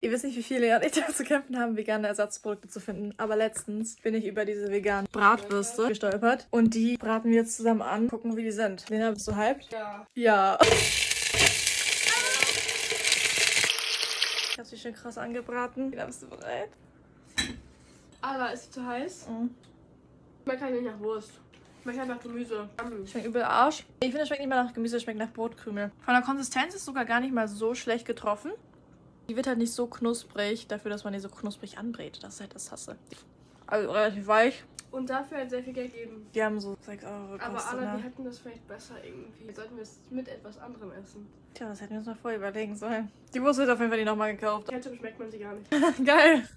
Ihr wisst nicht, wie viele Jahre ich damit zu kämpfen haben, vegane Ersatzprodukte zu finden. Aber letztens bin ich über diese veganen Bratwürste gestolpert. Und die braten wir jetzt zusammen an. Gucken, wie die sind. Lena, bist du hyped? Ja. Ja. Ich hab sie schön krass angebraten. Lena, bist du bereit? Aber ist sie zu heiß? Mhm. Schmeckt halt nicht nach Wurst. Schmeckt halt nach Gemüse. Schmeckt übel Arsch. Ich finde, es schmeckt nicht mal nach Gemüse, es schmeckt nach Brotkrümel. Von der Konsistenz ist sogar gar nicht mal so schlecht getroffen. Die wird halt nicht so knusprig, dafür, dass man die so knusprig anbrät. Das ist halt das Hasse. Also relativ weich. Und dafür halt sehr viel Geld geben. Die haben so 6 Euro gekostet. Aber alle, Ne? die hätten das vielleicht besser irgendwie. Sollten wir es mit etwas anderem essen. Tja, das hätten wir uns mal vorher überlegen sollen. Die Wurst wird auf jeden Fall nicht nochmal gekauft. Ketchup schmeckt man sie gar nicht. Geil.